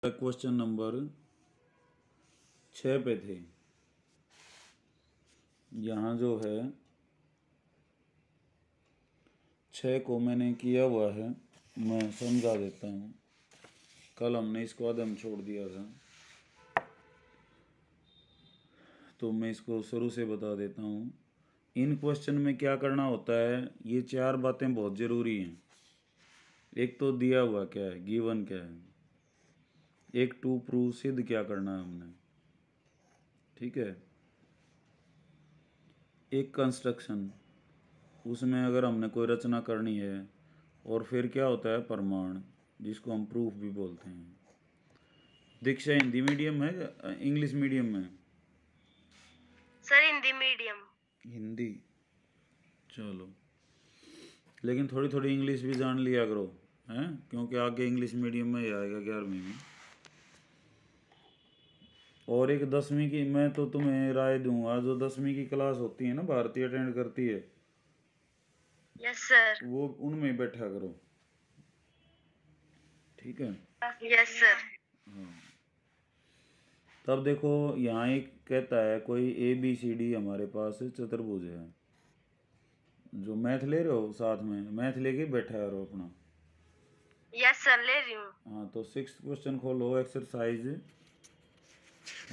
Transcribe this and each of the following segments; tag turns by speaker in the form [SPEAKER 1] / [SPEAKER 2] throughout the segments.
[SPEAKER 1] Question number 6 पे थे। यहाँ जो है 6 को मैंने किया हुआ है, मैं समझा देता हूँ। कल हमने इसको आधम छोड़ दिया था, तो मैं इसको शुरू से बता देता हूँ। इन क्वेश्चन में क्या करना होता है, ये 4 बातें बहुत ज़रूरी हैं। एक तो दिया हुआ क्या है, गिवन क्या है, एक टू प्रूव सिद्ध क्या करना है हमने, ठीक है, एक कंस्ट्रक्शन, उसमें अगर हमने कोई रचना करनी है, और फिर क्या होता है प्रमाण, जिसको हम प्रूफ भी बोलते हैं। दीक्षा हिंदी मीडियम है या इंग्लिश मीडियम में?
[SPEAKER 2] Sir Hindi medium.
[SPEAKER 1] हिंदी, चलो, लेकिन थोड़ी थोड़ी इंग्लिश भी जान लिया करो, हैं, क्योंकि आगे इंग्लिश मीडियम में ही आएगा 11वीं में। और एक 10वीं की मैं तो तुम्हें राय दूंगा, जो 10वीं की क्लास होती है ना, भारती अटेंड करती है,
[SPEAKER 2] यस सर।
[SPEAKER 1] वो उनमें बैठा करो, ठीक है।
[SPEAKER 2] Yes sir.
[SPEAKER 1] हाँ, तब देखो यहाँ एक कहता है कोई ABCD हमारे पास चतुर्भुज है। जो मैथ ले रहे हो साथ में, मैथ लेके बैठा रहो अपना।
[SPEAKER 2] यस सर, ले रही हूँ।
[SPEAKER 1] हाँ, तो 6th क्वेश्चन खोलो, एक्सरसाइज है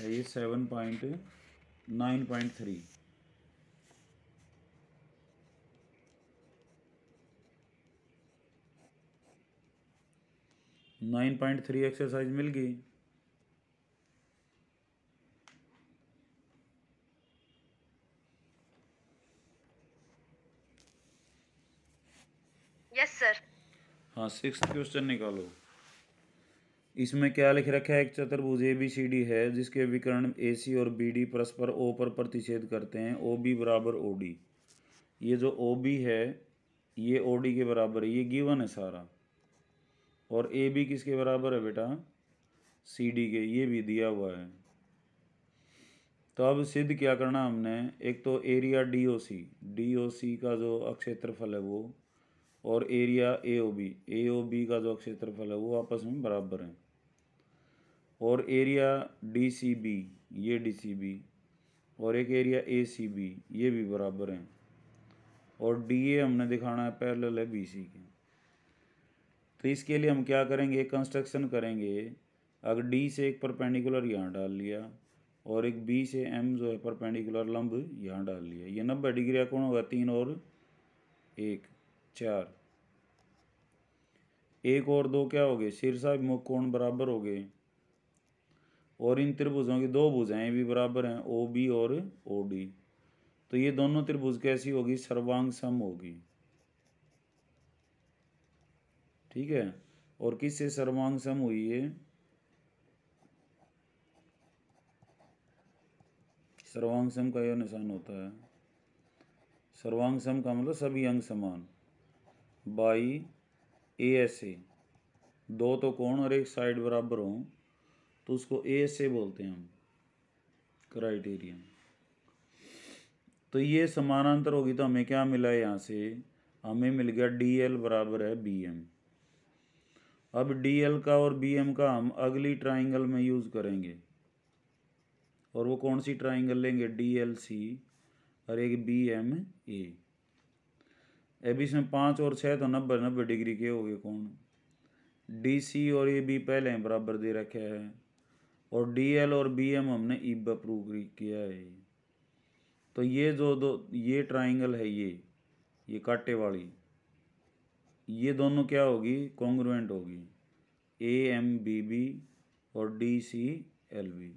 [SPEAKER 1] ये 7.9.3। 9.3 एक्सरसाइज मिल गई।
[SPEAKER 2] Yes sir.
[SPEAKER 1] हाँ, 6th क्वेश्चन निकालो। इसमें क्या लिख रखा है, एक चतुर्भुज ABCD है जिसके विकर्ण AC और BD परस्पर O पर प्रतिच्छेद करते हैं, OB बराबर OD। ये जो OB है ये OD के बराबर है, ये गिवन है सारा। और AB किसके बराबर है बेटा, CD के, ये भी दिया हुआ है। तो अब सिद्ध क्या करना हमने, एक तो एरिया DOC का जो क्षेत्रफल है वो, और एरिया AOB का जो क्षेत्रफल है वो आपस में बराबर है। और एरिया DCB, ये DCB, और एक एरिया ACB, ये भी बराबर हैं। और DA हमने दिखाना है पैरेलल है BC के। तो इसके लिए हम क्या करेंगे, एक कंस्ट्रक्शन करेंगे। अगर D से एक परपेंडिकुलर यहाँ डाल लिया, और एक B से M जो है परपेंडिकुलर लंब यहाँ डाल लिया, ये 90 डिग्री का कोण होगा, 3 और 1 4, 1 और 2 क्या हो गए, शीर्षाभिमुख कोण बराबर हो गए। और इन त्रिभुजों की 2 भुजाएं भी बराबर हैं, OB और OD। तो ये दोनों त्रिभुज कैसी होगी, सर्वांग सम होगी, ठीक है। और किससे सर्वांग सम हुई है, सर्वांग सम का यह निशान होता है, सर्वांग सम का मतलब सभी अंग समान, बाई ASA। 2 तो कोण और एक साइड बराबर हो तो उसको ASA बोलते हैं हम, क्राइटेरियन। तो ये समानांतर होगी, तो हमें क्या मिला है, यहाँ से हमें मिल गया DL बराबर है BM। अब DL का और BM का हम अगली ट्राइंगल में यूज़ करेंगे। और वो कौन सी ट्राइंगल लेंगे, DLC और एक BMA। अब इसमें 5 और 6 तो 90 डिग्री के हो गए कोण। DC और AB पहले बराबर दे रखे हैं, और DL और BM हमने इब अप्रूव किया है। तो ये जो दो ये ट्राइंगल है, ये कांटे वाली, ये दोनों क्या होगी, कॉन्ग्रुएंट होगी, AMBB और DCLB।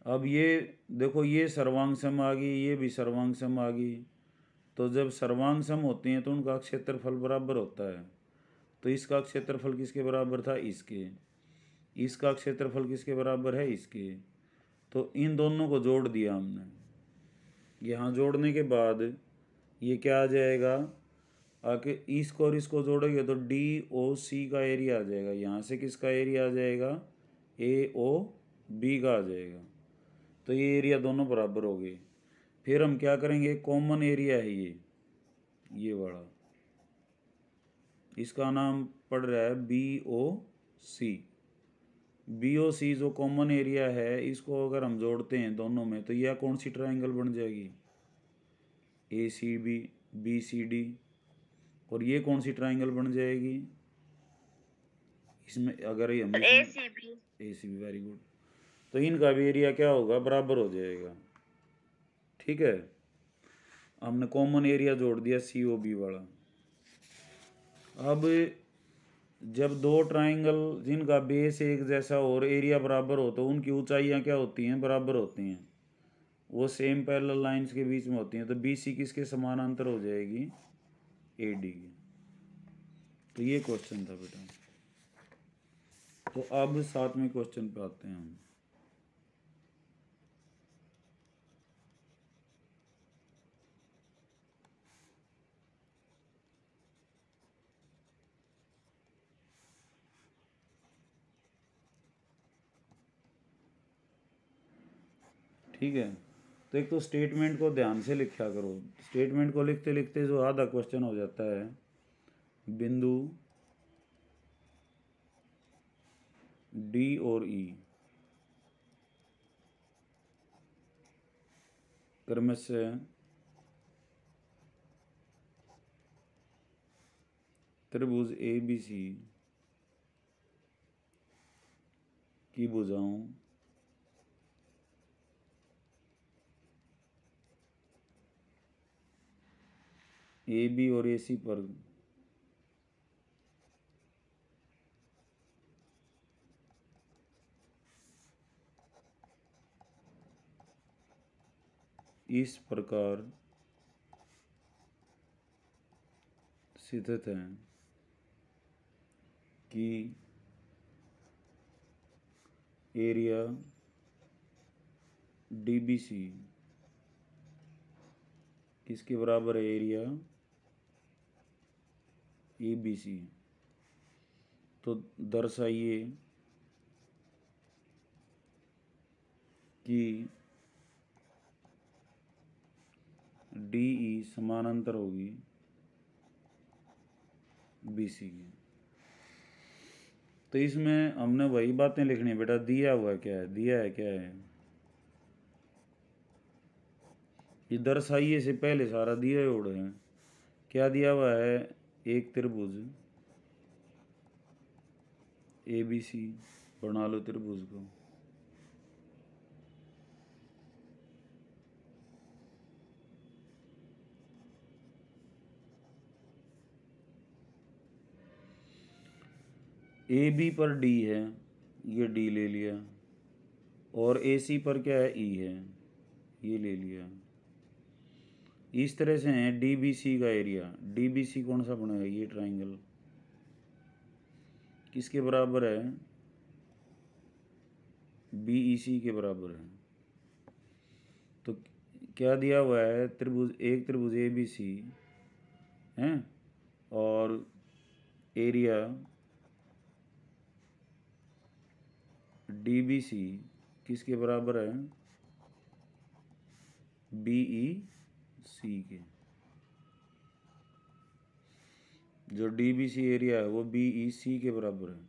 [SPEAKER 1] अब ये देखो, ये सर्वांग सम आ गई, ये भी सर्वांग सम आ गई। तो जब सर्वांग सम होती हैं तो उनका क्षेत्रफल बराबर होता है। तो इसका क्षेत्रफल किसके बराबर था, इसके। इसका क्षेत्रफल किसके बराबर है, इसके। तो इन दोनों को जोड़ दिया हमने। यहाँ जोड़ने के बाद ये क्या आ जाएगा, आके इसको और इसको जोड़ोगे तो DOC का एरिया आ जाएगा। यहाँ से किसका एरिया आ जाएगा, AOB का आ जाएगा। तो ये एरिया दोनों बराबर हो गए। फिर हम क्या करेंगे, कॉमन एरिया है ये वाला, इसका नाम पड़ रहा है BO सी। बी ओ सी जो कॉमन एरिया है, इसको अगर हम जोड़ते हैं दोनों में, तो यह कौन सी ट्रायंगल बन जाएगी? A C B, B C D. और ये कौन सी ट्रायंगल बन जाएगी? इसमें अगर ये हम
[SPEAKER 2] ए
[SPEAKER 1] इसमें
[SPEAKER 2] सी बी।
[SPEAKER 1] ए सी बी, वेरी गुड। तो इनका भी एरिया क्या होगा? बराबर हो जाएगा। ठीक है, हमने कॉमन एरिया जोड़ दिया सी ओ बी वाला। अब जब दो ट्रायंगल जिनका बेस एक जैसा और एरिया बराबर हो, तो उनकी ऊंचाइयां क्या होती हैं? बराबर होती हैं। वो सेम पैरेलल लाइंस के बीच में होती हैं। तो बी सी किसके समानांतर हो जाएगी? ए डी की। तो ये क्वेश्चन था बेटा। तो अब 7वें क्वेश्चन पे आते हैं हम। ठीक है, तो एक तो स्टेटमेंट को ध्यान से लिखा करो। स्टेटमेंट को लिखते लिखते जो आधा क्वेश्चन हो जाता है, बिंदु डी और ई क्रमशः त्रिभुज ए बी सी की भुजाओं ए बी और ए सी पर इस प्रकार स्थित हैं कि एरिया डी बी सी किसके बराबर है? Area A B C. तो दर्शाइए कि डी ई समानांतर होगी बी सी की। तो इसमें हमने वही बातें लिखनी है बेटा। दिया हुआ क्या है? दिया है क्या है? ये दर्शाइए से पहले सारा दिया उड़ है। क्या दिया हुआ है? एक त्रिभुज ए बी सी, बना लो त्रिभुज को। ए बी पर डी है, ये डी ले लिया। और ए सी पर क्या है? ई है, ये ले लिया। इस तरह से है डी बी सी का एरिया। डी बी सी कौन सा बनेगा? ये ट्राइंगल किसके बराबर है? बी ई सी के बराबर है। तो क्या दिया हुआ है? त्रिभुज, एक त्रिभुज ए बी सी है, और एरिया डी बी सी किसके बराबर है? बी ई सी के। जो डी बी सी एरिया है वो बी ई सी के बराबर है।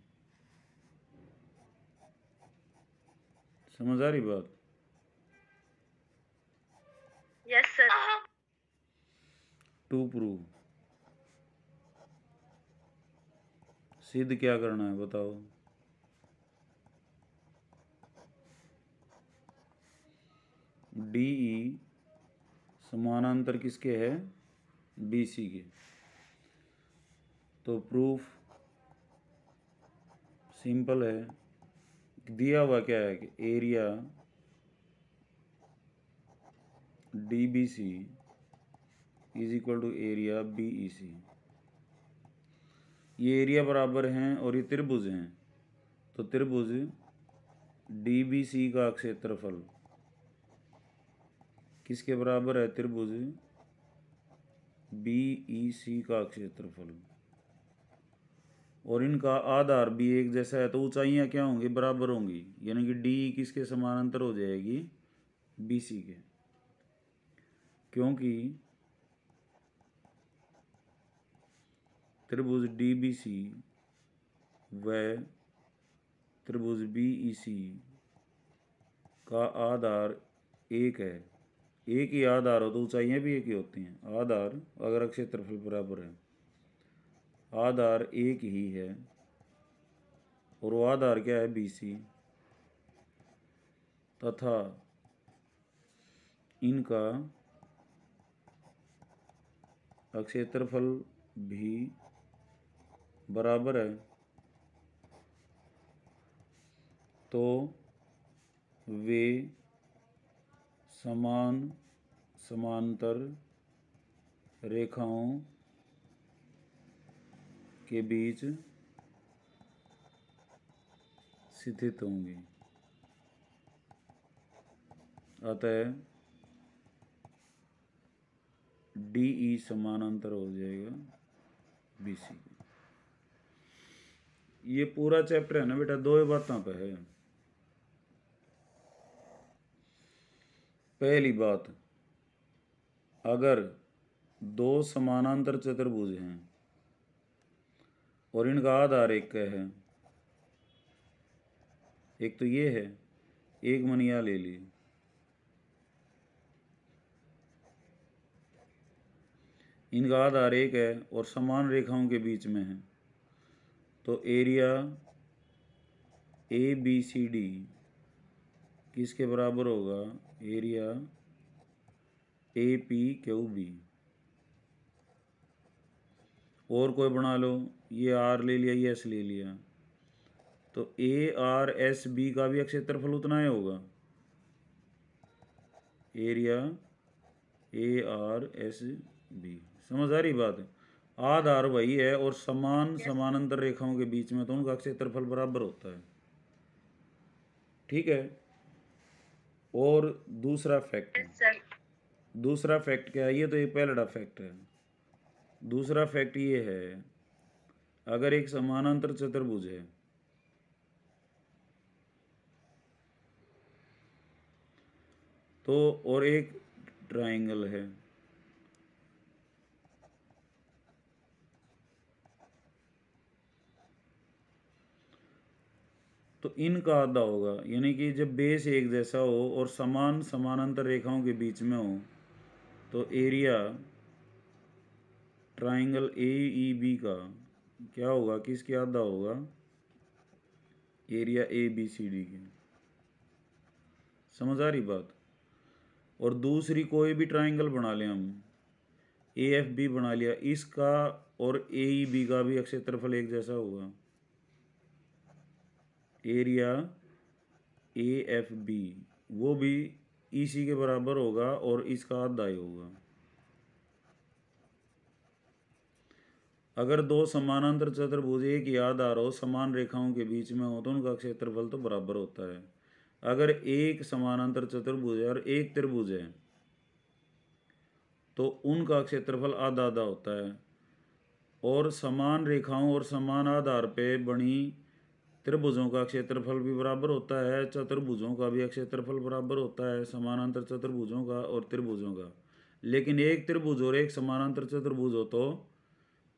[SPEAKER 1] समझ आ रही बात?
[SPEAKER 2] Yes sir.
[SPEAKER 1] टू प्रूव, सिद्ध क्या करना है बताओ? डी ई समानांतर किसके है? बी सी के। तो प्रूफ सिंपल है। दिया हुआ क्या है कि area D B C is equal to area B E C. ये एरिया बराबर हैं और ये त्रिभुज हैं। तो त्रिभुज डी बी सी का क्षेत्रफल किसके बराबर है? त्रिभुज बी ई सी का क्षेत्रफल। और इनका आधार भी एक जैसा है, तो ऊंचाइयां क्या होंगी? बराबर होंगी। यानी कि डी किसके समानांतर हो जाएगी? बी सी के। क्योंकि त्रिभुज डी बी सी व त्रिभुज BEC का आधार एक है, एक ही आधार हो तो ऊंचाइयां भी एक ही होती हैं। आधार अगर क्षेत्रफल बराबर है, आधार एक ही है और वो आधार क्या है BC, तथा इनका क्षेत्रफल भी बराबर है, तो वे समान समांतर रेखाओं के बीच स्थित होंगी। अतः DE समानांतर हो जाएगा BC। ये पूरा चैप्टर है ना बेटा, दो ही बातों पे है। पहली बात, अगर दो समानांतर चतुर्भुज हैं और इनका आधार एक का है, एक तो ये है, एक मनिया ले ली, इनका आधार एक है और समान रेखाओं के बीच में है, तो एरिया ABCD किसके बराबर होगा? Area APQB। और कोई बना लो, ये R ले लिया, ये S ले लिया, तो ARSB का भी क्षेत्रफल उतना ही होगा। एरिया ARSB, समझ आ रही बात है? आधार वही है और समान समानांतर रेखाओं के बीच में तो उनका क्षेत्रफल बराबर होता है। ठीक है। और दूसरा फैक्ट
[SPEAKER 2] यस सर।
[SPEAKER 1] दूसरा फैक्ट क्या है? ये तो एक पहला फैक्ट है। दूसरा फैक्ट ये है, अगर एक समानांतर चतुर्भुज है तो और एक ट्रायंगल है, तो इनका आधा होगा। यानी कि जब बेस एक जैसा हो और समान समानांतर रेखाओं के बीच में हो तो एरिया ट्रायंगल AEB का क्या होगा? किसके आधा होगा? एरिया ABCD के। समझ आ रही बात? और दूसरी कोई भी ट्रायंगल बना लें हम, AFB बना लिया, इसका और AEB का भी क्षेत्रफल एक जैसा होगा। एरिया AFB वो भी EC के बराबर होगा और इसका आधा ही होगा। अगर दो समानांतर चतुर्भुज एक ही आधार हो, समान रेखाओं के बीच में हो, तो उनका क्षेत्रफल तो बराबर होता है। अगर एक समानांतर चतुर्भुज है और एक त्रिभुज है तो उनका क्षेत्रफल आधा आधा होता है। और समान रेखाओं और समान आधार पे बनी त्रिभुजों का क्षेत्रफल भी बराबर होता है, चतुर्भुजों का भी क्षेत्रफल बराबर होता है, समानांतर चतुर्भुजों का और त्रिभुजों का। लेकिन एक त्रिभुज और एक समानांतर चतुर्भुज हो तो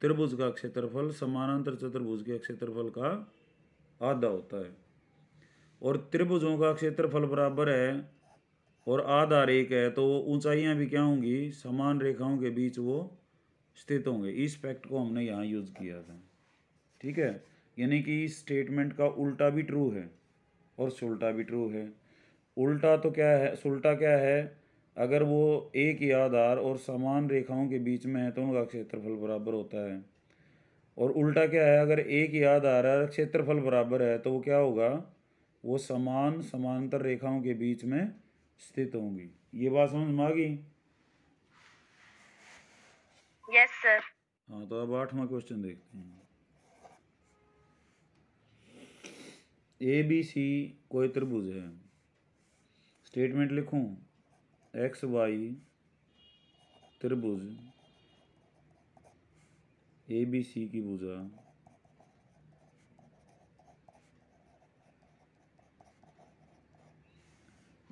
[SPEAKER 1] त्रिभुज का क्षेत्रफल समानांतर चतुर्भुज के क्षेत्रफल का आधा होता है। और त्रिभुजों का क्षेत्रफल बराबर है और आधार एक है तो वो ऊंचाइयां भी क्या होंगी? समान रेखाओं के बीच वो स्थित होंगे। इस फैक्ट को हमने यहाँ यूज किया था। ठीक है। यानी कि इस स्टेटमेंट का उल्टा भी ट्रू है और सुल्टा भी ट्रू है। उल्टा तो क्या है? सुल्टा क्या है? अगर वो एक ही आधार और समान रेखाओं के बीच में है तो उनका क्षेत्रफल बराबर होता है। और उल्टा क्या है? अगर एक ही आधार है, क्षेत्रफल बराबर है, तो वो क्या होगा? वो समान समांतर रेखाओं के बीच में स्थित होंगी। ये बात समझ में आ गई?
[SPEAKER 2] Yes sir.
[SPEAKER 1] हाँ, तो अब 8वां क्वेश्चन देखते हैं। ABC कोई त्रिभुज है। स्टेटमेंट लिखूं, XY त्रिभुज ABC की भुजा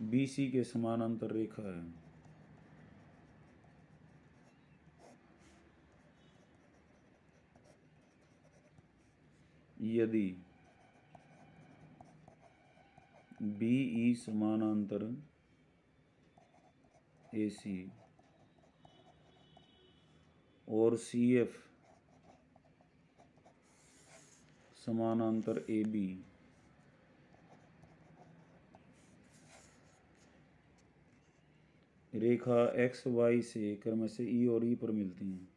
[SPEAKER 1] BC के समानांतर रेखा है। यदि BE समानांतर AC और CF समानांतर AB। रेखा XY से क्रम से E और E पर मिलती हैं।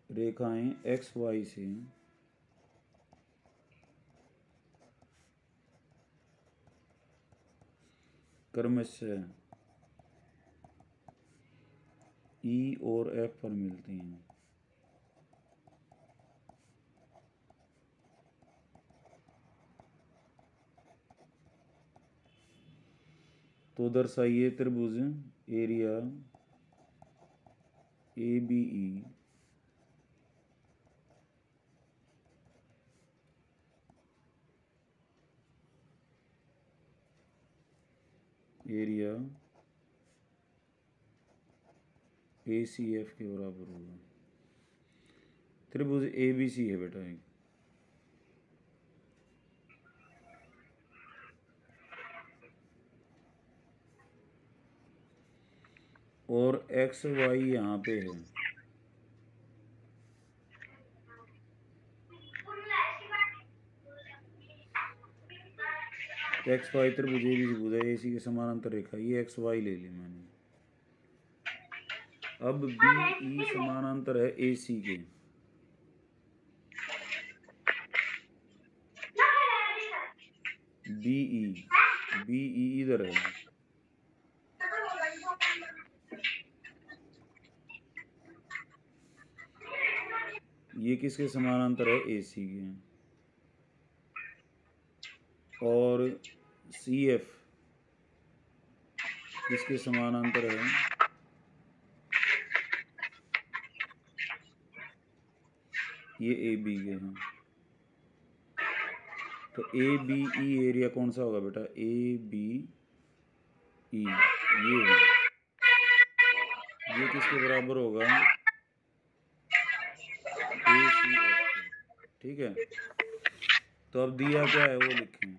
[SPEAKER 1] रेखाएं XY से क्रमशः E और F पर मिलती हैं। तो दर्शाइए त्रिभुज एरिया ABE एरिया ACF के बराबर होगा। त्रिभुज ABC है बेटा एक। और XY यहाँ पे है। XY त्रिभुज ABC भुजा AC के समानांतर रेखा, ये XY ले ली मैंने। अब BE समानांतर है AC के। BE इधर है। ये किसके समानांतर है? AC के। और CF किसके समानांतर है? ये AB के हैं। तो ABE एरिया कौन सा होगा बेटा? ABE ये है। ये किसके बराबर होगा? ACF के। ठीक है, तो अब दिया क्या है वो लिखें।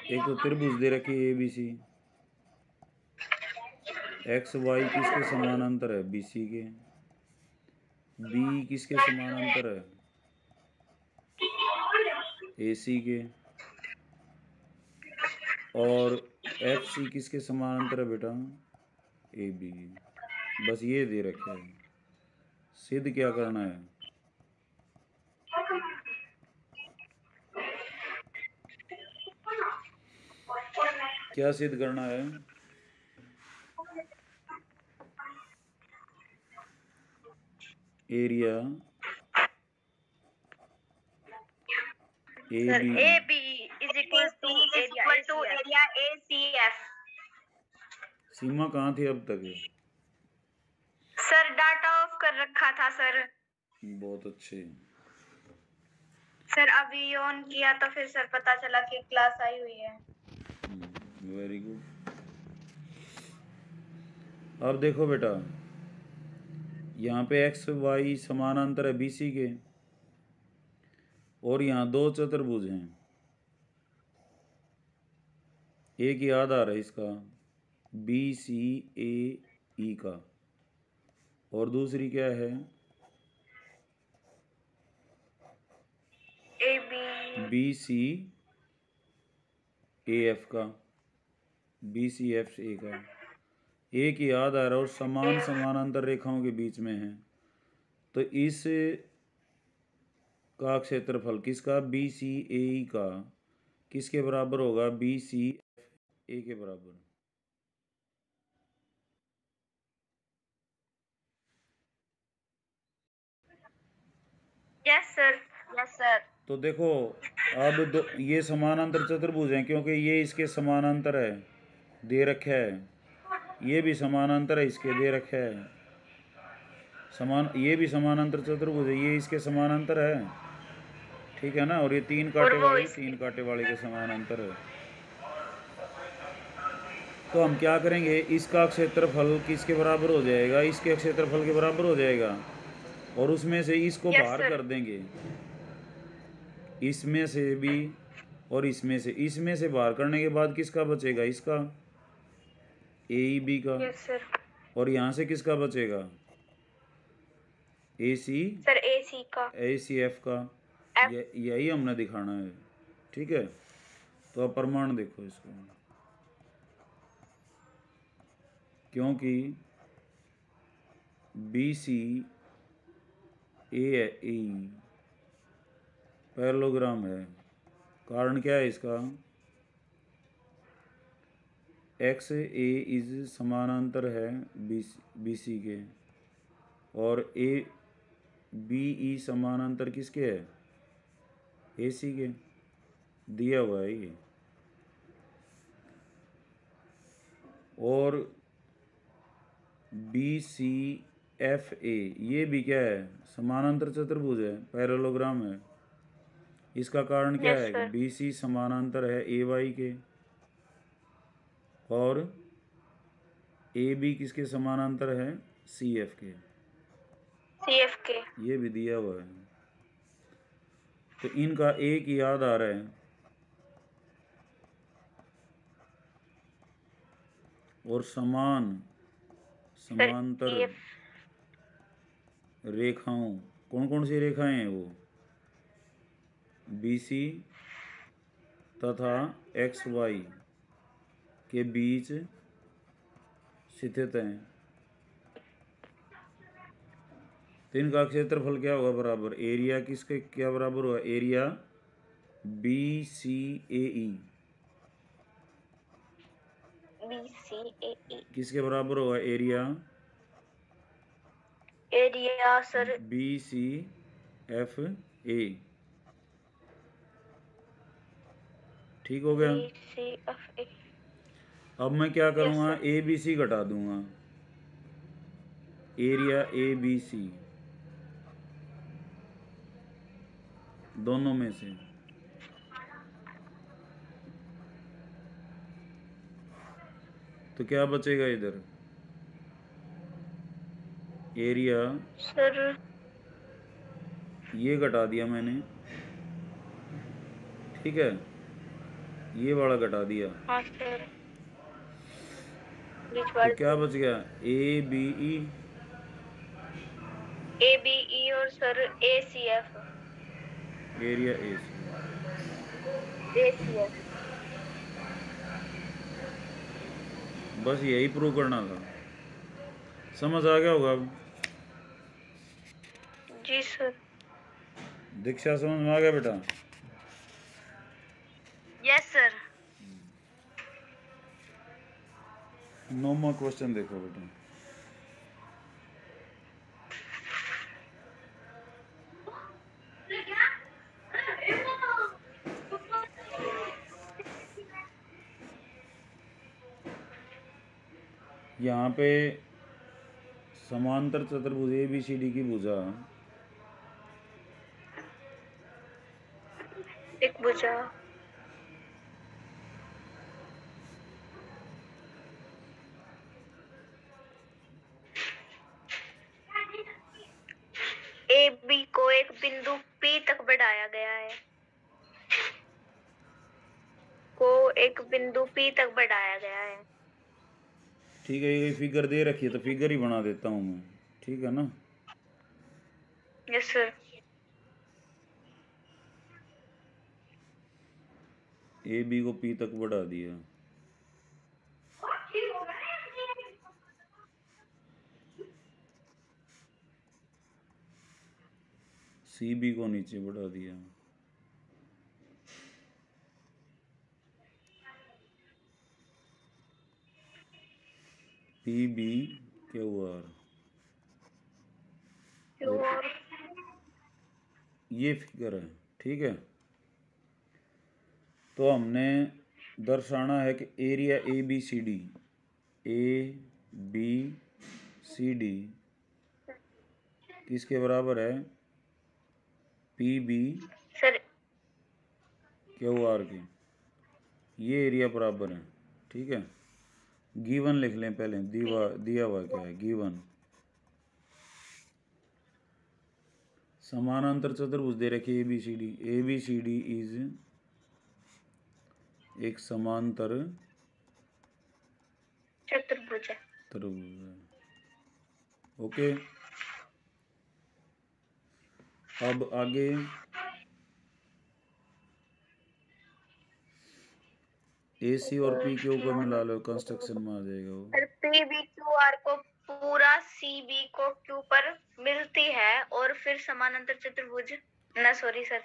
[SPEAKER 1] एक तो त्रिभुज दे रखी है ABC। XY किसके समानांतर है? BC के। B किसके समानांतर है? AC के। और FC किसके समानांतर है बेटा? AB के। बस ये दे रखा है। सिद्ध क्या करना है? क्या सिद्ध करना है? Area
[SPEAKER 2] AB is equal to area ACF।
[SPEAKER 1] सीमा कहाँ थी अब तक?
[SPEAKER 2] सर डाटा ऑफ कर रखा था सर।
[SPEAKER 1] बहुत अच्छे
[SPEAKER 2] सर अभी ऑन किया तो फिर सर पता चला कि क्लास आई हुई है।
[SPEAKER 1] Very good. अब देखो बेटा, यहाँ पे XY समानांतर है BC के, और यहाँ दो चतुर्भुज हैं। एक ही आधार है इसका BCAE का, और दूसरी क्या है? BCAF का, BCFA का। एक ही आधार और समान समानांतर रेखाओं के बीच में है। तो इस का क्षेत्रफल किसका? BCAE का किसके बराबर होगा? BCFA के बराबर।
[SPEAKER 2] Yes sir, yes sir.
[SPEAKER 1] तो देखो, अब ये समानांतर चतुर्भुज हैं क्योंकि ये इसके समानांतर है, दे रखा है। ये भी समानांतर है, इसके दे रखा है ये भी समानांतर चतुर्भुज है, ये इसके समानांतर है। ठीक है ना? और ये तीन कांटे वाले के समानांतर है। तो हम क्या करेंगे, इसका क्षेत्रफल किसके बराबर हो जाएगा, इसके क्षेत्रफल के बराबर हो जाएगा, और उसमें से इसको
[SPEAKER 2] यस
[SPEAKER 1] बाहर
[SPEAKER 2] सर।
[SPEAKER 1] कर देंगे, इसमें से भी और इसमें से बाहर करने के बाद किसका बचेगा, इसका ए ई बी का,
[SPEAKER 2] यस सर।
[SPEAKER 1] और यहाँ से किसका बचेगा, ए सी
[SPEAKER 2] सर AC का।
[SPEAKER 1] ए सी एफ का।
[SPEAKER 2] F।
[SPEAKER 1] यही हमने दिखाना है, ठीक है। तो अब प्रमाण देखो इसको, क्योंकि B C A E parallelogram है, कारण क्या है इसका, एक्स ए इज समानांतर है बी सी के, और ए बी ई समानांतर किसके है, ए सी के, दिया हुआ है ये। और बी सी एफ ए ये भी क्या है, समानांतर चतुर्भुज है, पैरेललोग्राम है। इसका कारण क्या
[SPEAKER 2] यस
[SPEAKER 1] है कि
[SPEAKER 2] सर।
[SPEAKER 1] बी सी समानांतर है ए वाई के, और ए बी किसके समानांतर है, सी एफ के,
[SPEAKER 2] CF के।
[SPEAKER 1] ये भी दिया हुआ है। तो इनका एक याद आ रहा है, और समांतर
[SPEAKER 2] CF।
[SPEAKER 1] रेखाओं, कौन कौन सी रेखाएं हैं वो, बी सी तथा एक्स वाई के बीच स्थित हैं। तो इनका क्षेत्रफल क्या होगा, बराबर एरिया किसके क्या बराबर हुआ, area B C A E
[SPEAKER 2] BCAE।
[SPEAKER 1] किसके बराबर होगा, area
[SPEAKER 2] area sir
[SPEAKER 1] B C F A, ठीक हो गया।
[SPEAKER 2] BCFA।
[SPEAKER 1] अब मैं क्या
[SPEAKER 2] यस
[SPEAKER 1] करूँगा,
[SPEAKER 2] सर।
[SPEAKER 1] ए बी सी घटा दूंगा, एरिया ए बी सी दोनों में से, तो क्या बचेगा इधर, एरिया
[SPEAKER 2] सर
[SPEAKER 1] ये घटा दिया मैंने, ठीक है, ये वाला घटा दिया,
[SPEAKER 2] हाँ सर। बीच
[SPEAKER 1] तो
[SPEAKER 2] वाले
[SPEAKER 1] क्या बच गया, ए बी ई,
[SPEAKER 2] ABE और sir ACF।
[SPEAKER 1] Area A C.
[SPEAKER 2] ACF।
[SPEAKER 1] बस यही प्रूव करना था, समझ आ गया होगा अब।
[SPEAKER 2] जी सर।
[SPEAKER 1] दीक्षा समझ में आ गया बेटा,
[SPEAKER 2] यस सर।
[SPEAKER 1] नौवां क्वेश्चन देखो बेटा, यहाँ पे समांतर चतुर्भुज ए बी सी डी की भुजा
[SPEAKER 2] एक भुजा AB को एक बिंदु P तक बढ़ाया गया है,
[SPEAKER 1] ठीक है, ये फिगर दे रखी है तो फिगर ही बना देता हूँ मैं, ठीक है ना।
[SPEAKER 2] Yes sir.
[SPEAKER 1] ए बी को पी तक बढ़ा दिया, सी बी को नीचे बढ़ा दिया, पी बी क्यू आर, और ये फिगर है, ठीक है। तो हमने दर्शाना है कि area A B C D किसके बराबर है, P B
[SPEAKER 2] sir
[SPEAKER 1] Q R के, ये एरिया बराबर है, ठीक है। गिवन लिख लें पहले, दिया हुआ क्या है गिवन। समानांतर चतुर्भुज दे रखी A B C D is एक समांतर
[SPEAKER 2] चतुर्भुज है।
[SPEAKER 1] ओके। अब आगे ए सी और पी क्यू को मिला लो, कंस्ट्रक्शन में आ जाएगा वो।
[SPEAKER 2] Sir P B Q R को पूरा सी बी को क्यू पर मिलती है और फिर समानांतर चतुर्भुज ना सॉरी सर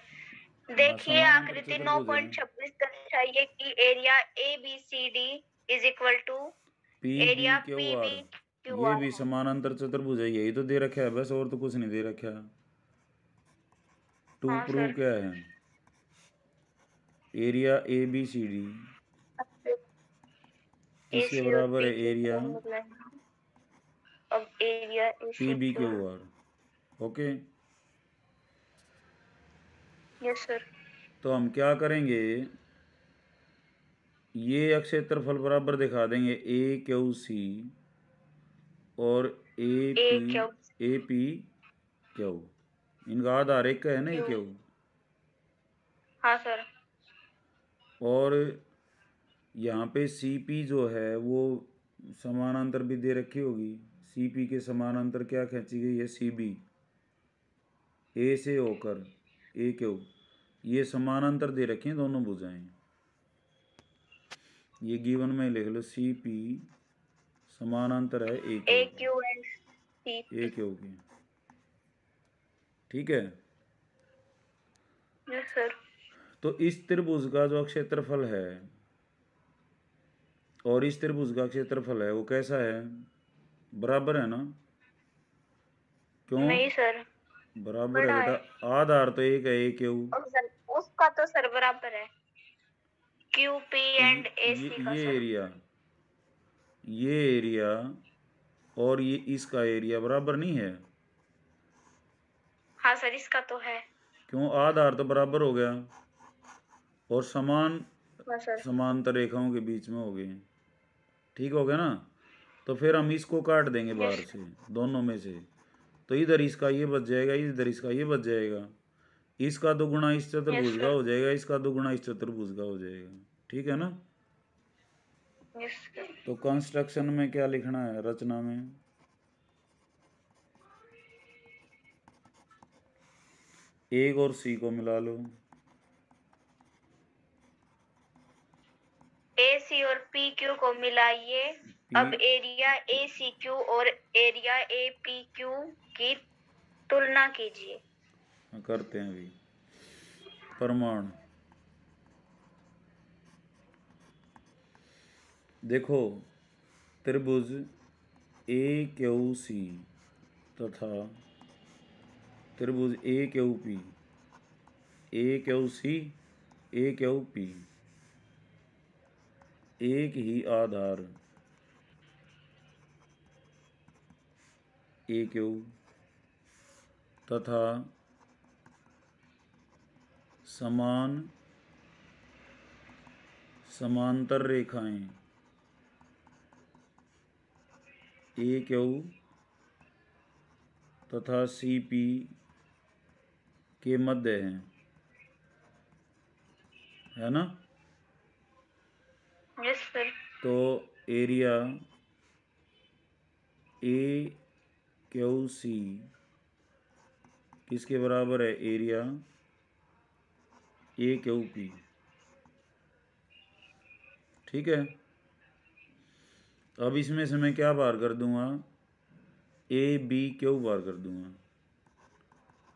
[SPEAKER 2] देखिए
[SPEAKER 1] समानांतर
[SPEAKER 2] आकृति
[SPEAKER 1] चतुर्भुज है।
[SPEAKER 2] 9.26 दर्शाइए कि area A B C D is equal to
[SPEAKER 1] P B
[SPEAKER 2] area
[SPEAKER 1] Q
[SPEAKER 2] P
[SPEAKER 1] R,
[SPEAKER 2] B Q
[SPEAKER 1] ये
[SPEAKER 2] आर
[SPEAKER 1] भी समानांतर चतुर्भुज है, यही तो दे रखा है बस, और तो कुछ नहीं दे रखा। टू
[SPEAKER 2] हाँ
[SPEAKER 1] प्रूव
[SPEAKER 2] सर।
[SPEAKER 1] क्या है, area A B C D इसके बराबर है एरिया
[SPEAKER 2] अब area
[SPEAKER 1] P B Q R. Okay.
[SPEAKER 2] Yes sir.
[SPEAKER 1] तो हम क्या करेंगे, ये क्षेत्रफल बराबर दिखा देंगे ए क्यू सी और ए पी क्यू, इनका आधार एक का है ना ये क्यू।
[SPEAKER 2] हाँ सर।
[SPEAKER 1] और यहाँ पे सी पी जो है वो समानांतर भी दे रखी होगी, सी पी के समानांतर क्या खींची गई है सी बी, ए से होकर ए क्यू, ये समानांतर दे रखे हैं दोनों भुजाएं। ये गिवन में लिख लो सी पी समानांतर है ए क्यू की। ठीक है।
[SPEAKER 2] Yes sir.
[SPEAKER 1] तो इस त्रिभुज का जो क्षेत्रफल है और इस त्रिभुज का क्षेत्रफल है वो कैसा है, बराबर है ना? क्यों
[SPEAKER 2] नहीं सर,
[SPEAKER 1] बराबर है बेटा, आधार तो एक है ए क्यू,
[SPEAKER 2] उसका तो सर बराबर है क्यू पी एंड ए सी का
[SPEAKER 1] ये
[SPEAKER 2] सर।
[SPEAKER 1] एरिया और ये इसका एरिया बराबर नहीं है।
[SPEAKER 2] हाँ सर इसका तो है।
[SPEAKER 1] क्यों, आधार तो बराबर हो गया और समान
[SPEAKER 2] हाँ सर।
[SPEAKER 1] समांतर रेखाओं के बीच में हो गए, ठीक हो गया ना? तो फिर हम इसको काट देंगे बाहर से, दोनों में से, तो इधर इसका ये बच जाएगा, इधर इसका ये बच जाएगा, इसका दोगुना इस चतुर्भुज का हो जाएगा, इसका दोगुना इस चतुर्भुज का हो जाएगा, ठीक है ना? तो कंस्ट्रक्शन में क्या लिखना है, रचना में एक और सी को मिला लो,
[SPEAKER 2] ए सी और पी क्यू को मिलाइए। अब एरिया ए सी क्यू और एरिया ए पी क्यू की तुलना कीजिए।
[SPEAKER 1] करते हैं अभी प्रमाण। देखो त्रिभुज ए क्यू सी तथा त्रिभुज ए क्यू पी, ए क्यू सी ए क्यू पी, एक ही आधार ए क्यू तथा समान समांतर रेखाएं ए क्यू तथा सी पी के मध्य हैं, है ना?
[SPEAKER 2] Yes sir.
[SPEAKER 1] तो एरिया ए क्यू सी किसके बराबर है, एरिया ए क्यू पी, ठीक है? अब इसमें से मैं क्या बाहर कर दूंगा, ए बी क्यू बाहर कर दूंगा,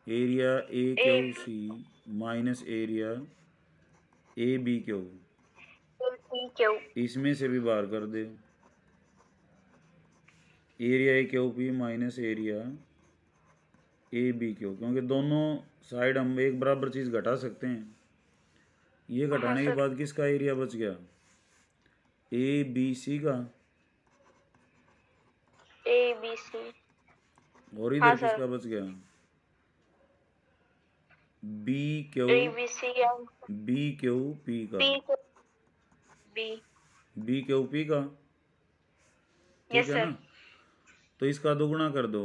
[SPEAKER 1] area A Q C minus area A B Q, इसमें से भी बाहर कर दे, area A Q P minus area A B Q, क्योंकि दोनों साइड हम एक बराबर चीज़ घटा सकते हैं। ये घटाने के बाद किसका एरिया बच गया, ए बी सी का,
[SPEAKER 2] ए बी सी,
[SPEAKER 1] और इधर किसका बच गया, बी क्यू पी का, बी क्यू पी का, ठीक
[SPEAKER 2] यस
[SPEAKER 1] है
[SPEAKER 2] सर।
[SPEAKER 1] ना। तो इसका दोगुना कर दो,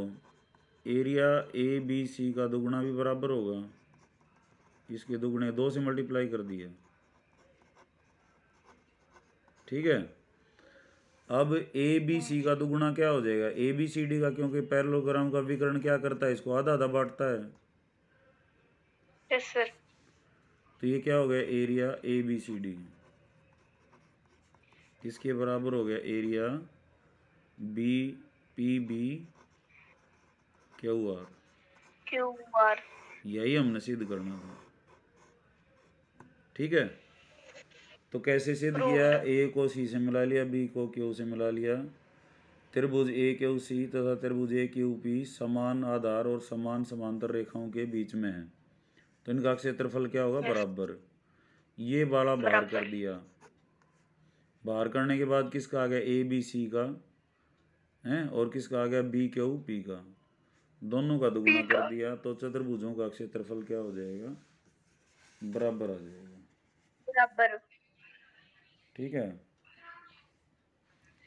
[SPEAKER 1] एरिया ए बी सी का दोगुना भी बराबर होगा इसके दोगुने, 2 से मल्टीप्लाई कर दिया। ठीक है। अब ए बी सी का दोगुना क्या हो जाएगा, ए बी सी डी का, क्योंकि पैरेललोग्राम का विकर्ण क्या करता है, इसको आधा आधा बांटता है।
[SPEAKER 2] Yes sir.
[SPEAKER 1] तो ये क्या हो गया, area A B C D, इसके बराबर हो गया area B P B Q R.
[SPEAKER 2] Q R.
[SPEAKER 1] यही हमने सिद्ध करना था। ठीक है। तो कैसे सिद्ध किया,
[SPEAKER 2] प्रूव्ड।
[SPEAKER 1] ए को सी से मिला लिया, बी को क्यू से मिला लिया। त्रिभुज ए क्यू सी तथा त्रिभुज ए क्यू पी समान आधार और समान समांतर रेखाओं के बीच में है, तो इनका क्षेत्रफल क्या होगा, बराबर। ये वाला बाहर कर दिया। बाहर करने के बाद किसका आ गया, ए बी सी का है, और किसका आ गया, बी क्यू पी का, दोनों का दुगुना कर दिया। तो चतुर्भुजों का क्षेत्रफल क्या हो जाएगा, बराबर आ जाएगा।
[SPEAKER 2] बराबर।
[SPEAKER 1] ठीक है।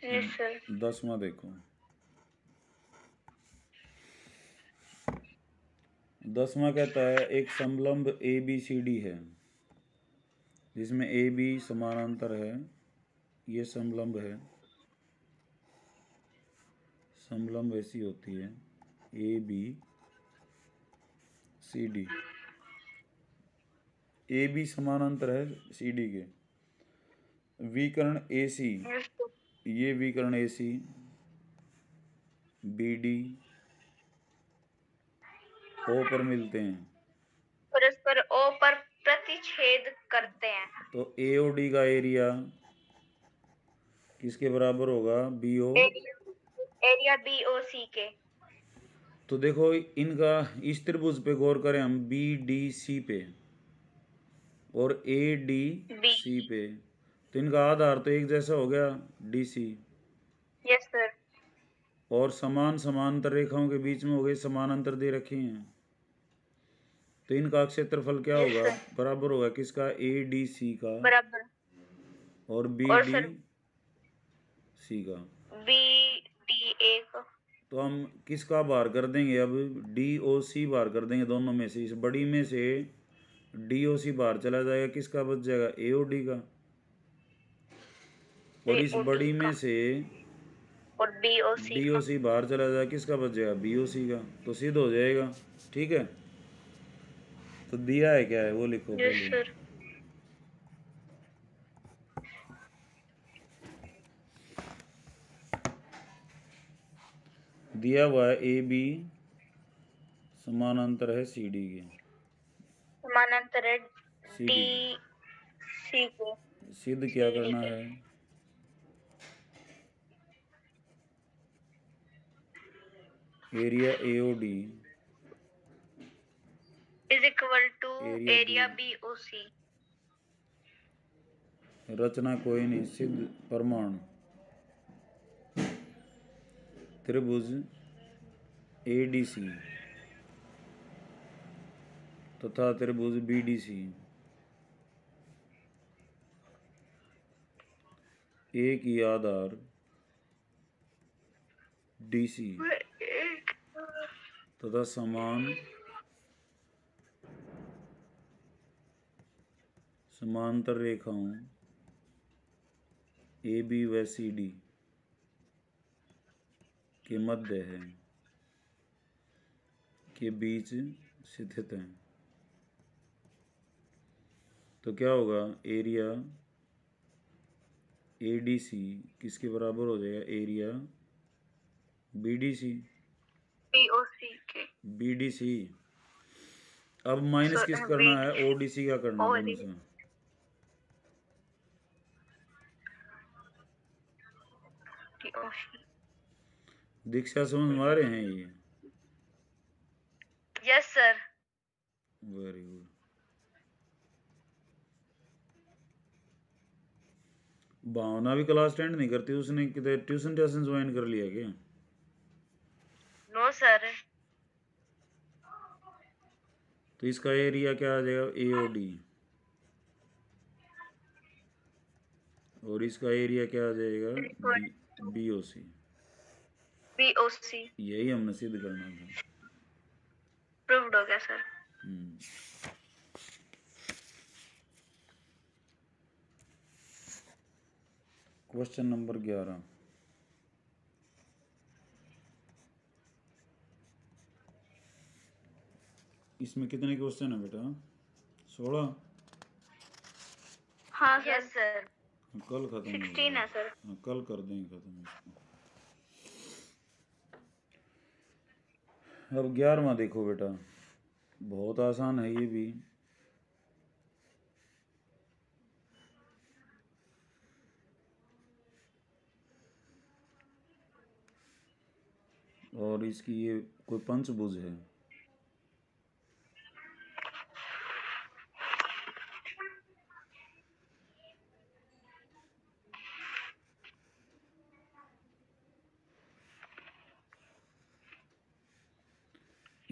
[SPEAKER 2] Yes sir.
[SPEAKER 1] 10वां देखो, 10वां कहता है एक समलंब ए बी सी डी है जिसमें ए बी समानांतर है, ये समलंब है। समलंब ऐसी होती है, A B C D, A B समानांतर है सी डी के। विकर्ण ए सी, ये विकर्ण ए सी बी डी ओ पर मिलते हैं,
[SPEAKER 2] परस्पर ओ पर प्रतिच्छेद करते हैं।
[SPEAKER 1] तो ए ओ डी का एरिया किसके बराबर होगा, B O.
[SPEAKER 2] Area B O C के।
[SPEAKER 1] तो देखो इनका, इस त्रिभुज पे गौर करें हम, बी डी सी पे और ए डी सी पे, तो इनका आधार तो एक जैसा हो गया, डी सी।
[SPEAKER 2] Yes sir.
[SPEAKER 1] और समान समांतर रेखाओं के बीच में हो गए, समानांतर दे रखे हैं, तो इनका क्षेत्रफल क्या होगा, बराबर होगा किसका, ए डी सी का,
[SPEAKER 2] बराबर,
[SPEAKER 1] और बी
[SPEAKER 2] और
[SPEAKER 1] डी
[SPEAKER 2] सर
[SPEAKER 1] सी का।
[SPEAKER 2] बी डी ए का।
[SPEAKER 1] तो हम किसका बाहर कर देंगे, अब डी ओ सी बाहर कर देंगे दोनों में से। इस बड़ी में से डी ओ सी बाहर चला जाएगा, किसका बच जाएगा, ए ओ डी का। और इस
[SPEAKER 2] AOD
[SPEAKER 1] बड़ी में
[SPEAKER 2] का।
[SPEAKER 1] से
[SPEAKER 2] और B O C
[SPEAKER 1] D O सी बाहर चला जाएगा, किसका बच जाएगा, बी ओ सी का। तो सिद्ध हो जाएगा। ठीक है। तो दिया है क्या है वो लिखो
[SPEAKER 2] यस
[SPEAKER 1] पहले।
[SPEAKER 2] सर।
[SPEAKER 1] दिया हुआ है ए बी समानांतर है सी डी के,
[SPEAKER 2] समानांतर है
[SPEAKER 1] सी
[SPEAKER 2] डी
[SPEAKER 1] डी
[SPEAKER 2] सी को।
[SPEAKER 1] सिद्ध क्या करना है, area A O D
[SPEAKER 2] is equal to
[SPEAKER 1] area
[SPEAKER 2] area B O C.
[SPEAKER 1] रचना कोई नहीं, सिद्ध प्रमाण। त्रिभुज ए डी सी तथा त्रिभुज बी डी सी एक ही आधार डी सी तथा समान समांतर रेखाओं ए बी व सी डी के मध्य है, के बीच स्थित है। तो क्या होगा, एरिया ए डी सी किसके बराबर हो जाएगा, area B D C.
[SPEAKER 2] B O C के।
[SPEAKER 1] B D C. अब माइनस किस करना है, ओ डी सी का करना है दोनों से। दीक्षा समझ में आ रहे हैं ये,
[SPEAKER 2] yes sir.
[SPEAKER 1] Very good. Bhavana भी क्लास अटेंड नहीं करती, उसने कितने ट्यूशन ज्वाइन कर लिया क्या।
[SPEAKER 2] No sir.
[SPEAKER 1] तो इसका एरिया क्या आ जाएगा, ए ओ डी, और इसका एरिया क्या आ जाएगा, बी ओ सी।
[SPEAKER 2] BOC।
[SPEAKER 1] यही हमने सिद्ध करना था।
[SPEAKER 2] प्रूव्ड हो गया सर।
[SPEAKER 1] Question number 11। इसमें कितने क्वेश्चन है बेटा? 16।
[SPEAKER 2] हाँ सर। Yes sir.
[SPEAKER 1] कल खत्म हो
[SPEAKER 2] 16 है सर।
[SPEAKER 1] हाँ, कल कर देंगे खत्म इसको। अब 11वां देखो बेटा, बहुत आसान है ये भी। और इसकी ये कोई पंचभुज है।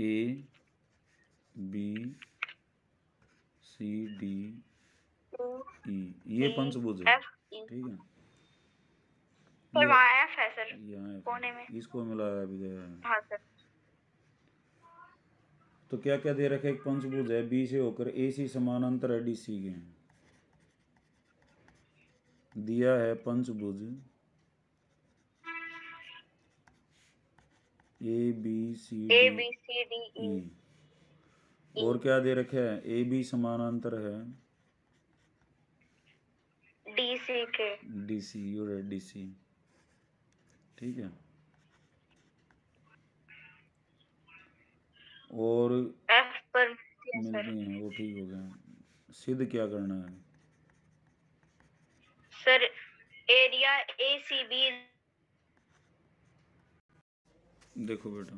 [SPEAKER 1] A B C D E, ये पंचभुज है। ठीक है,
[SPEAKER 2] सर वहाँ F है सर,
[SPEAKER 1] यहाँ
[SPEAKER 2] कोने में।
[SPEAKER 1] इसको मिलाया भी गया है।
[SPEAKER 2] हाँ सर।
[SPEAKER 1] तो क्या क्या दे रखा है? एक पंचभुज है, बी से होकर AC समानांतर है DC के। दिया है पंचभुज ABCDE। और क्या दे रखा है? AB समानांतर है
[SPEAKER 2] DC के।
[SPEAKER 1] DC और DC। ठीक है, और
[SPEAKER 2] F पर
[SPEAKER 1] मिलती हैं, वो ठीक हो गया। सिद्ध क्या करना है
[SPEAKER 2] सर? Area ACB।
[SPEAKER 1] देखो बेटा,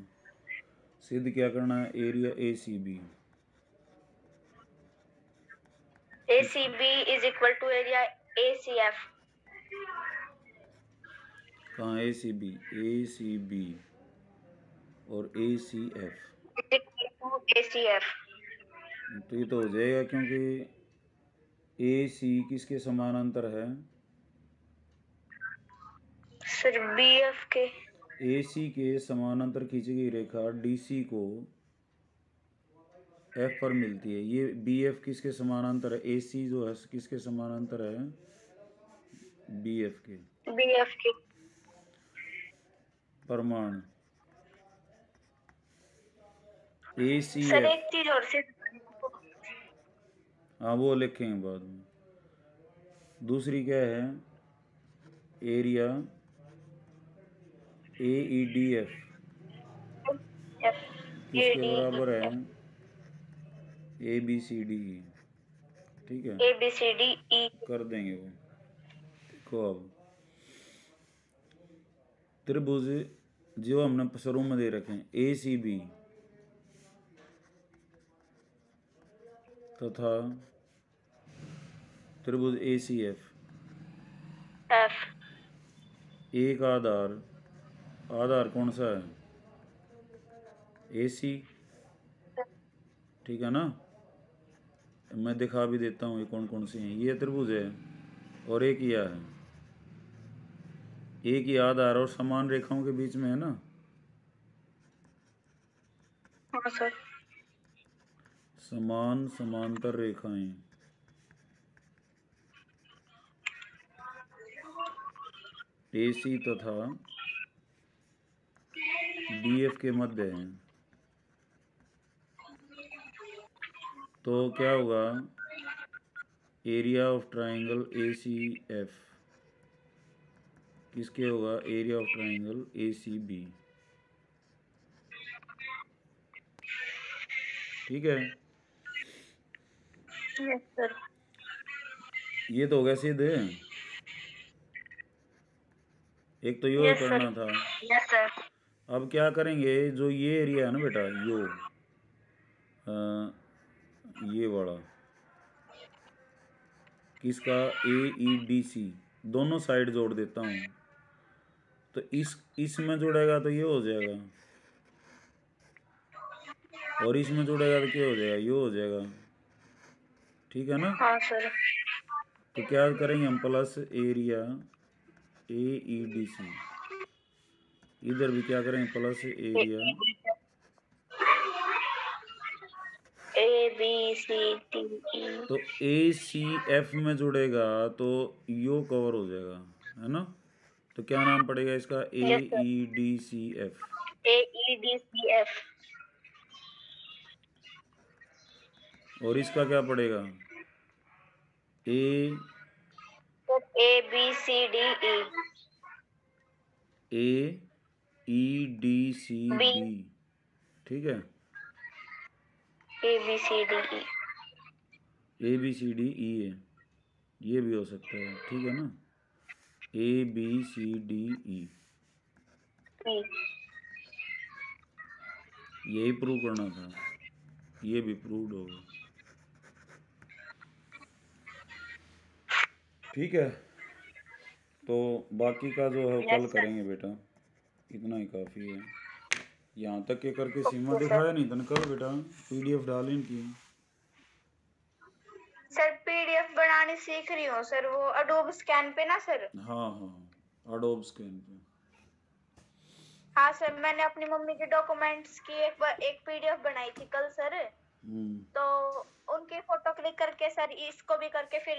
[SPEAKER 1] सिद्ध क्या करना है? Area ACB।
[SPEAKER 2] ACB is equal to area ACF।
[SPEAKER 1] कहाँ ACB? ACB और ACF।
[SPEAKER 2] ACF।
[SPEAKER 1] तो ये तो हो जाएगा, क्योंकि AC किसके समानांतर है?
[SPEAKER 2] सर BF के।
[SPEAKER 1] AC के समानांतर खींची गई रेखा DC को F पर मिलती है। ये BF किसके समानांतर है? AC जो है किसके समानांतर है? BF के।
[SPEAKER 2] BF के
[SPEAKER 1] प्रमाण ACF।
[SPEAKER 2] सर एक चीज और से।
[SPEAKER 1] हाँ, वो लिखेंगे बाद में। दूसरी क्या है? एरिया AEDF किसके बराबर है? ABCDE। ठीक है,
[SPEAKER 2] ABCDE
[SPEAKER 1] कर देंगे वो। देखो अब त्रिभुज जो हमने शुरू में दे रखे हैं ACB तथा त्रिभुज ACF।
[SPEAKER 2] F।
[SPEAKER 1] एक आधार कौन सा है? AC। ठीक है ना, मैं दिखा भी देता हूँ ये कौन कौन सी हैं। ये त्रिभुज है और एक यह है। एक ही आधार और समान रेखाओं के बीच में है ना।
[SPEAKER 2] हाँ सर।
[SPEAKER 1] समान समांतर रेखाएं AC तथा BF के मध्य हैं। तो क्या होगा? एरिया ऑफ ट्राइंगल ACF किसके होगा? Area of triangle ACB। ठीक है,
[SPEAKER 2] यस सर।
[SPEAKER 1] ये तो हो गया सीधे। एक तो यो करना था।
[SPEAKER 2] Yes sir.
[SPEAKER 1] अब क्या करेंगे? जो ये एरिया है ना बेटा, ये वाला किसका? AEDC। दोनों साइड जोड़ देता हूँ, तो इसमें जुड़ेगा तो ये हो जाएगा, और इसमें जुड़ेगा तो क्या हो जाएगा? ये हो जाएगा। ठीक है ना।
[SPEAKER 2] हाँ सर।
[SPEAKER 1] तो क्या करेंगे हम? प्लस एरिया AEDC इधर भी क्या करेंगे, प्लस एरिया
[SPEAKER 2] ABCDE।
[SPEAKER 1] तो ACF में जुड़ेगा तो यो कवर हो जाएगा, है ना। तो क्या नाम पड़ेगा इसका,
[SPEAKER 2] यस सर,
[SPEAKER 1] AEDCF।
[SPEAKER 2] AEDCF।
[SPEAKER 1] और इसका क्या पड़ेगा, A
[SPEAKER 2] ABCDE।
[SPEAKER 1] AEDCB,
[SPEAKER 2] B
[SPEAKER 1] ठीक है।
[SPEAKER 2] ABCDE।
[SPEAKER 1] ABCDE है, ये भी हो सकता है, ठीक है ना। ABCDE, यही प्रूव करना था, ये भी प्रूव्ड होगा, ठीक है। तो बाकी का जो है वो कल
[SPEAKER 2] यस सर।
[SPEAKER 1] करेंगे बेटा, इतना ही काफ़ी है। यहाँ तक के करके सीमा
[SPEAKER 2] ओके सर।
[SPEAKER 1] दिखाया नहीं, तन करो बेटा, PDF डाल इनकी।
[SPEAKER 2] सर PDF बनानी सीख रही हूँ सर, वो अडोब स्कैन पे ना सर।
[SPEAKER 1] हाँ हाँ, एडोब स्कैन पे।
[SPEAKER 2] हाँ सर, मैंने अपनी मम्मी के डॉक्यूमेंट्स की एक PDF बनाई थी कल सर। तो उनकी फोटो क्लिक करके सर इसको भी करके फिर